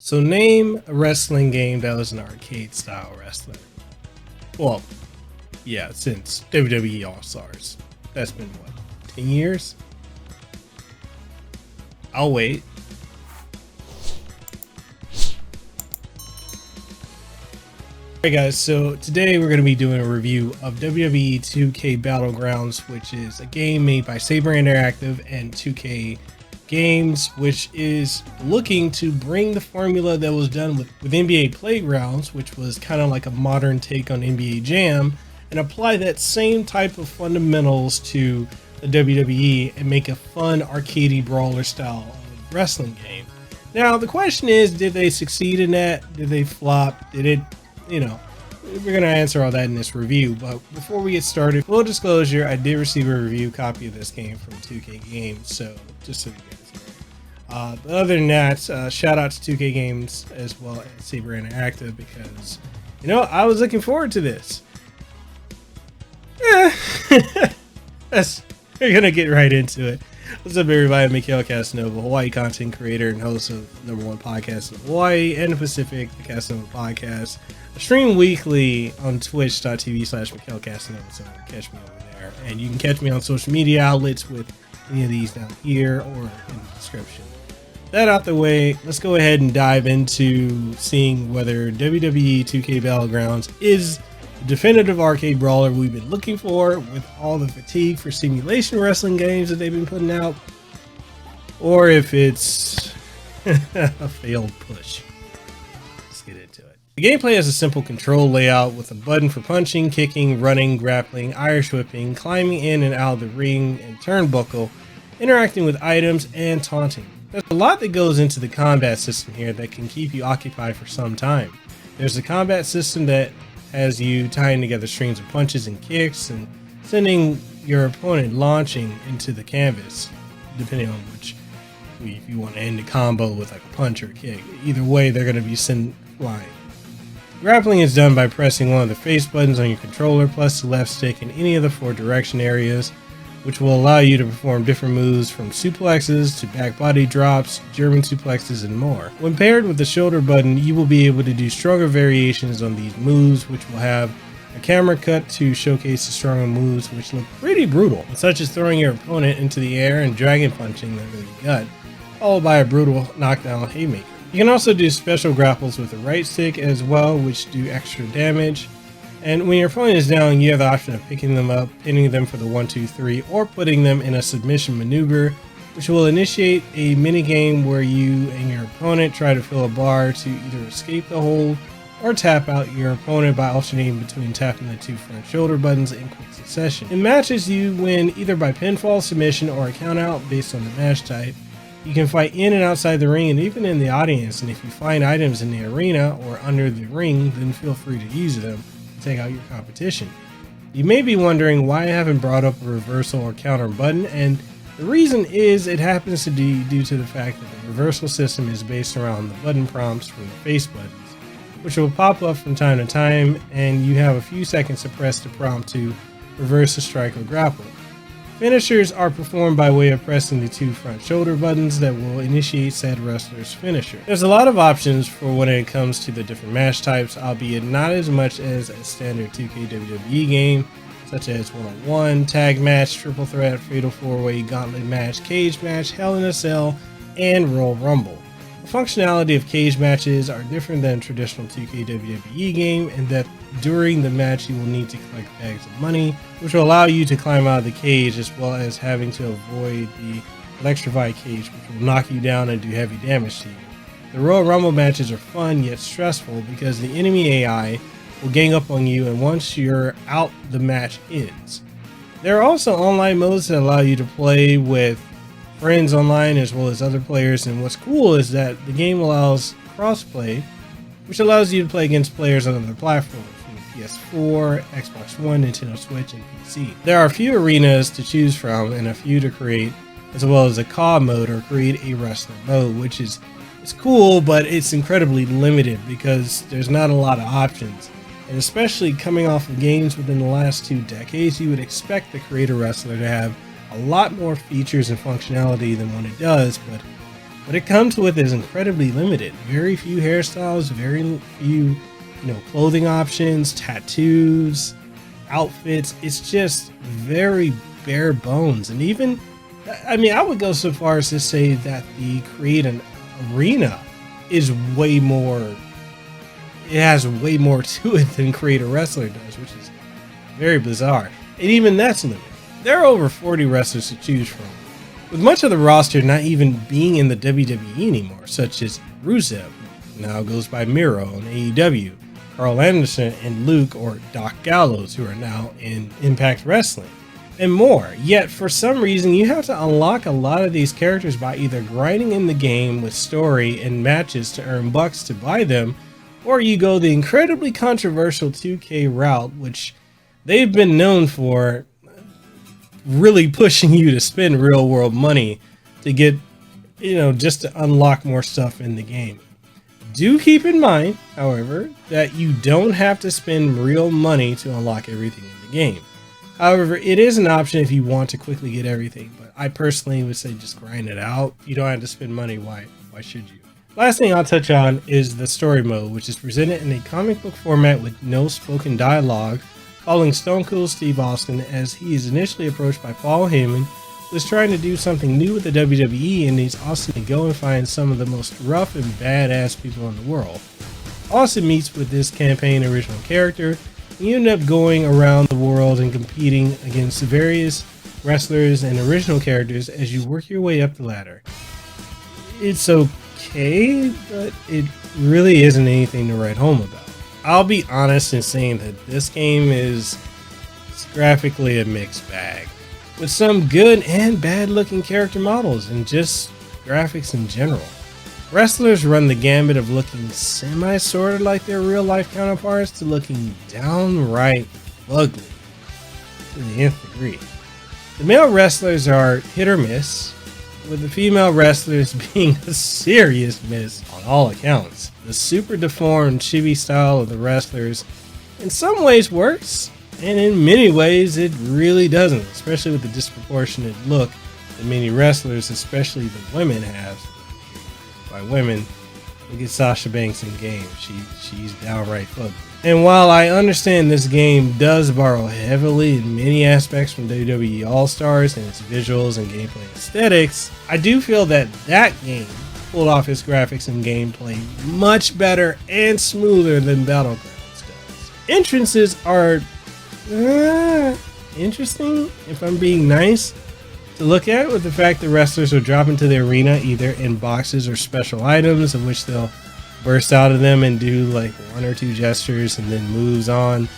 So name a wrestling game that was an arcade style wrestling. Well, yeah, since WWE All Stars. That's been what, 10 years? I'll wait. Alright guys, so today we're going to be doing a review of WWE 2K Battlegrounds, which is a game made by Saber Interactive and 2K Games, which is looking to bring the formula that was done with NBA Playgrounds, which was kind of like a modern take on NBA Jam, and apply that same type of fundamentals to the WWE and make a fun arcadey brawler style of wrestling game. Now the question is, did they succeed in that? Did they flop? Did it, we're going to answer all that in this review. But before we get started, full disclosure, I did receive a review copy of this game from 2K Games, so just so you guys know. But other than that, shout out to 2K Games as well as Saber Interactive, because, I was looking forward to this. We're going to get right into it. What's up, everybody? I'm Mikhail Casanova, Hawaii content creator and host of #1 podcast in Hawaii and the Pacific, the Casanova Podcast. I stream weekly on twitch.tv/Mikhail Casanova, so catch me over there. And you can catch me on social media outlets with any of these down here or in the description. That out the way, let's go ahead and dive into seeing whether WWE 2K Battlegrounds is the definitive arcade brawler we've been looking for, with all the fatigue for simulation wrestling games that they've been putting out, or if it's a failed push. Let's get into it. The gameplay has a simple control layout with a button for punching, kicking, running, grappling, Irish whipping, climbing in and out of the ring and turnbuckle, interacting with items, and taunting. There's a lot that goes into the combat system here that can keep you occupied for some time. There's a combat system that has you tying together strings of punches and kicks and sending your opponent launching into the canvas, depending on which, if you want to end the combo with like a punch or a kick. Either way, they're going to be sent flying. Grappling is done by pressing one of the face buttons on your controller plus the left stick in any of the 4 direction areas, which will allow you to perform different moves from suplexes to back body drops, German suplexes, and more. When paired with the shoulder button, you will be able to do stronger variations on these moves, which will have a camera cut to showcase the stronger moves, which look pretty brutal, such as throwing your opponent into the air and dragon punching them in the gut, followed by a brutal knockdown haymaker. You can also do special grapples with the right stick as well, which do extra damage. And when your opponent is down, you have the option of picking them up, pinning them for the 1-2-3, or putting them in a submission maneuver, which will initiate a minigame where you and your opponent try to fill a bar to either escape the hold or tap out your opponent by alternating between tapping the 2 front shoulder buttons in quick succession. In matches, you win either by pinfall, submission, or a countout based on the match type. You can fight in and outside the ring and even in the audience, and if you find items in the arena or under the ring, then feel free to use them. Take out your competition. You may be wondering why I haven't brought up a reversal or counter button, and the reason is it happens to be due to the fact that the reversal system is based around the button prompts for the face buttons, which will pop up from time to time, and you have a few seconds to press the prompt to reverse a strike or grapple. Finishers are performed by way of pressing the 2 front shoulder buttons that will initiate said wrestler's finisher. There's a lot of options for when it comes to the different match types, albeit not as much as a standard 2K WWE game, such as 1-on-1, tag match, triple threat, fatal 4-way, gauntlet match, cage match, Hell in a Cell, and Royal Rumble. The functionality of cage matches are different than traditional 2K WWE game in that during the match you will need to collect bags of money, which will allow you to climb out of the cage, as well as having to avoid the electrified cage, which will knock you down and do heavy damage to you. The Royal Rumble matches are fun yet stressful because the enemy AI will gang up on you, and once you're out, the match ends. There are also online modes that allow you to play with friends online as well as other players, and what's cool is that the game allows crossplay, which allows you to play against players on other platforms, from PS4, Xbox One, Nintendo Switch, and PC. There are a few arenas to choose from and a few to create, as well as a COD mode or create a wrestler mode, which is cool, but it's incredibly limited because there's not a lot of options. And especially coming off of games within the last 2 decades, you would expect the creator wrestler to have a lot more features and functionality than what it does, but what it comes with is incredibly limited. Very few hairstyles, very few, clothing options, tattoos, outfits. It's just very bare bones. And even, I would go so far as to say that the Create an Arena is way more, it has way more to it than Create a Wrestler does, which is very bizarre. And even that's limited. There are over 40 wrestlers to choose from, with much of the roster not even being in the WWE anymore, such as Rusev, who now goes by Miro on AEW, Carl Anderson and Luke or Doc Gallows, who are now in Impact Wrestling, and more. Yet for some reason you have to unlock a lot of these characters by either grinding in the game with story and matches to earn bucks to buy them, or you go the incredibly controversial 2K route, which they've been known for really pushing you to spend real world money to get, just to unlock more stuff in the game. Do keep in mind, however, that you don't have to spend real money to unlock everything in the game. However, it is an option if you want to quickly get everything, but I personally would say just grind it out. If you don't have to spend money, why should you? Last thing I'll touch on is the story mode, which is presented in a comic book format with no spoken dialogue, following Stone Cold Steve Austin as he is initially approached by Paul Heyman, who is trying to do something new with the WWE and needs Austin to go and find some of the most rough and badass people in the world. Austin meets with this campaign original character, and you end up going around the world and competing against various wrestlers and original characters as you work your way up the ladder. It's okay, but it really isn't anything to write home about. I'll be honest in saying that this game is graphically a mixed bag, with some good and bad looking character models and just graphics in general. Wrestlers run the gambit of looking semi-sorta like their real life counterparts to looking downright ugly to the nth degree. The male wrestlers are hit or miss, with the female wrestlers being a serious miss on all accounts. The super deformed chibi style of the wrestlers in some ways works, and in many ways it really doesn't, especially with the disproportionate look that many wrestlers, especially the women, have. By women, look at Sasha Banks in game. She's downright ugly. And while I understand this game does borrow heavily in many aspects from WWE All-Stars and its visuals and gameplay aesthetics, I do feel that that game pulled off its graphics and gameplay much better and smoother than Battlegrounds does. Entrances are interesting, if I'm being nice, to look at, with the fact that wrestlers will drop into the arena either in boxes or special items, of which they'll burst out of them and do like one or two gestures and then moves on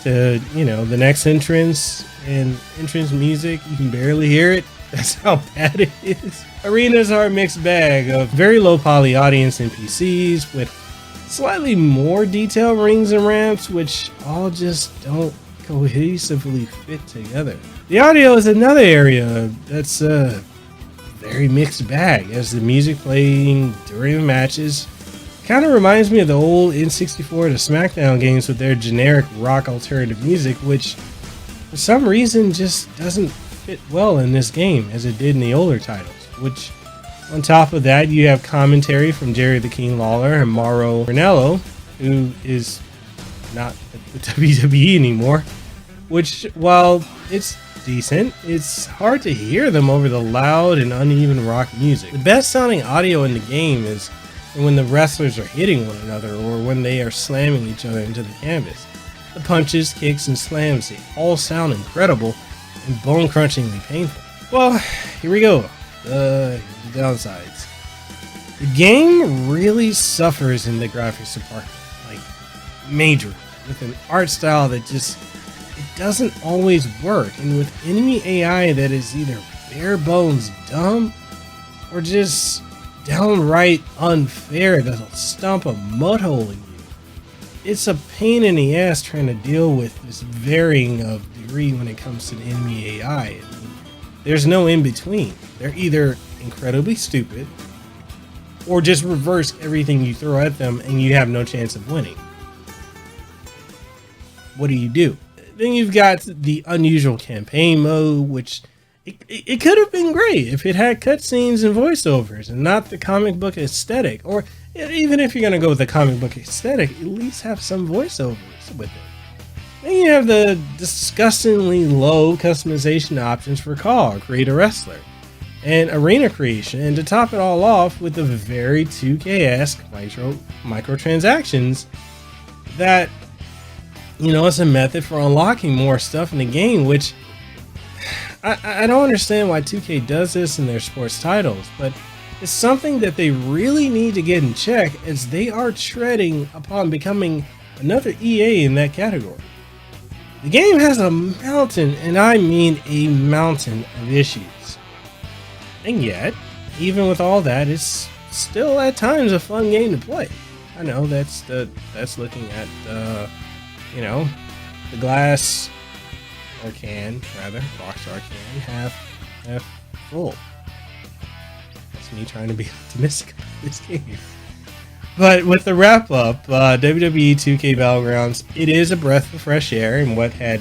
to, the next entrance. And entrance music, you can barely hear it. That's how bad it is. Arenas are a mixed bag of very low poly audience NPCs with slightly more detailed rings and ramps, which all just don't cohesively fit together. The audio is another area that's a very mixed bag, as the music playing during the matches kind of reminds me of the old N64 to SmackDown games with their generic rock alternative music, which for some reason just doesn't fit well in this game as it did in the older titles. Which, on top of that, you have commentary from Jerry the King Lawler and Mauro Ranallo, who is not at the WWE anymore, which, while it's decent, it's hard to hear them over the loud and uneven rock music. The best sounding audio in the game is when the wrestlers are hitting one another or when they are slamming each other into the canvas. The punches, kicks, and slams, they all sound incredible and bone-crunchingly painful. Well, here we go. The downsides. The game really suffers in the graphics department, like major, with an art style that just, it doesn't always work, and with enemy AI that is either bare bones dumb or just downright unfair that'll stomp a mud hole in you. It's a pain in the ass trying to deal with this varying of degree when it comes to the enemy AI. I mean, there's no in between. They're either incredibly stupid or just reverse everything you throw at them and you have no chance of winning. What do? Then you've got the unusual campaign mode, which it could have been great if it had cutscenes and voiceovers and not the comic book aesthetic. Or even if you're going to go with the comic book aesthetic, at least have some voiceovers with it. Then you have the disgustingly low customization options for Call, Create a Wrestler, and Arena Creation. And to top it all off with the very 2K-esque microtransactions that, it's a method for unlocking more stuff in the game, which I don't understand why 2K does this in their sports titles, but it's something that they really need to get in check, as they are treading upon becoming another EA in that category. The game has a mountain, and I mean a mountain of issues. And yet, even with all that, it's still at times a fun game to play. I know that's looking at the glass, or can rather, Rockstar can half full. That's me trying to be optimistic about this game. But with the wrap up, WWE 2K Battlegrounds, it is a breath of fresh air in what had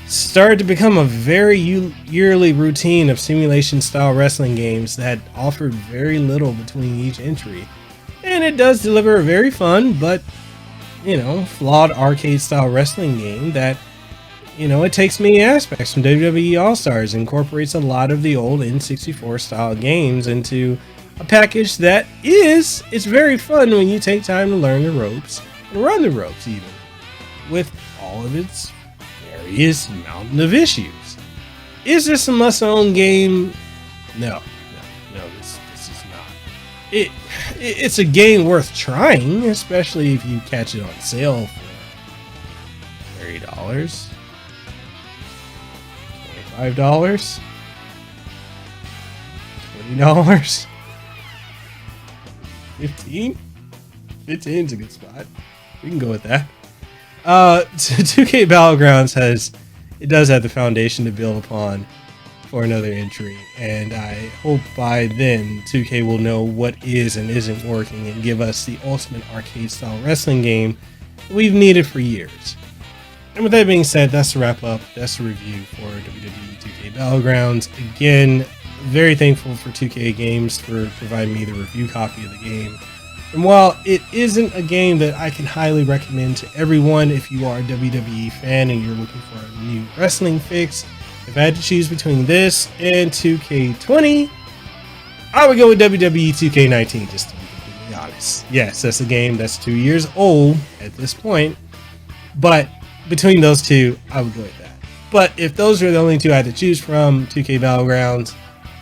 started to become a very yearly routine of simulation style wrestling games that offered very little between each entry. And it does deliver a very fun but flawed arcade style wrestling game that it takes many aspects from WWE All-Stars, incorporates a lot of the old N64 style games into a package that it's very fun when you take time to learn the ropes and run the ropes, even with all of its various mountain of issues. Is this a must-own game? No, this is not. It's a game worth trying, especially if you catch it on sale for $30. $25, $20, 15. 15 is a good spot. We can go with that. 2K Battlegrounds does have the foundation to build upon for another entry, and I hope by then 2K will know what is and isn't working and give us the ultimate arcade style wrestling game we've needed for years. And with that being said, that's the wrap up. That's the review for WWE 2K Battlegrounds. Again, very thankful for 2K Games for providing me the review copy of the game. And while it isn't a game that I can highly recommend to everyone, if you are a WWE fan and you're looking for a new wrestling fix, if I had to choose between this and 2K20, I would go with WWE 2K19, just to be completely honest. Yes, that's a game that's 2 years old at this point, but between those two, I would go with that. But if those are the only two I had to choose from, 2K Battlegrounds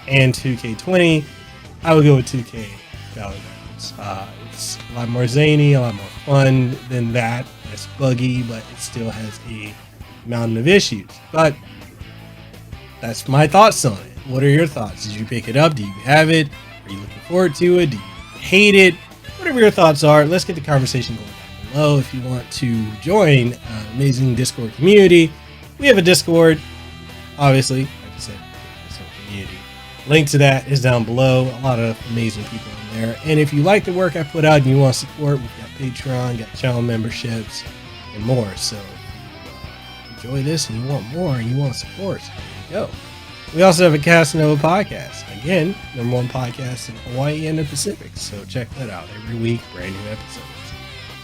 and 2K20, I would go with 2K Battlegrounds. It's a lot more zany, a lot more fun than that. It's buggy, but it still has a mountain of issues. But that's my thoughts on it. What are your thoughts? Did you pick it up? Do you have it? Are you looking forward to it? Do you hate it? Whatever your thoughts are, let's get the conversation going down below. If you want to join an amazing Discord community, we have a Discord, obviously, like I said, Discord community. Link to that is down below. A lot of amazing people in there. And if you like the work I put out and you want to support, we've got Patreon, got channel memberships, and more. So if you enjoy this and you want more and you want to support, there you go. We also have a Casanova podcast. Again, #1 podcast in Hawaii and the Pacific. So check that out every week, brand new episodes.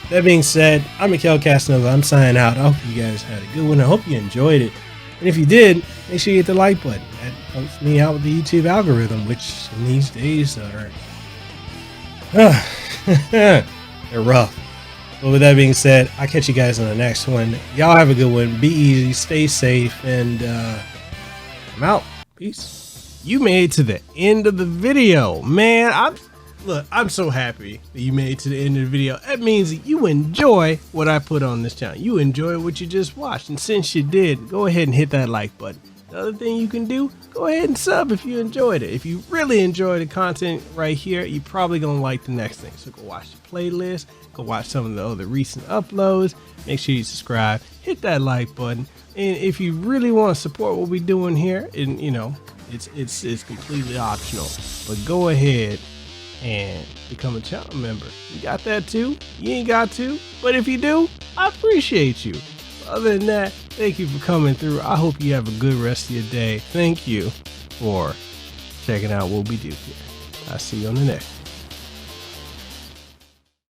That being said, I'm Mikhail Casanova. I'm signing out. I hope you guys had a good one. I hope you enjoyed it. And if you did, make sure you hit the like button. That helps me out with the YouTube algorithm, which in these days are they're rough. But with that being said, I'll catch you guys on the next one. Y'all have a good one. Be easy, stay safe, and I'm out. Peace. You made it to the end of the video, man. I'm so happy that you made it to the end of the video. That means that you enjoy what I put on this channel. You enjoy what you just watched. And since you did, go ahead and hit that like button. The other thing you can do, go ahead and sub if you enjoyed it. If you really enjoy the content right here, you're probably going to like the next thing. So go watch the playlist. Go watch some of the other recent uploads. Make sure you subscribe. Hit that like button. And if you really want to support what we're doing here, and it's completely optional. But go ahead and become a channel member. You got that too? You ain't got to, but if you do, I appreciate you. Other than that, thank you for coming through. I hope you have a good rest of your day. Thank you. for checking out what we do here. I'll see you on the next.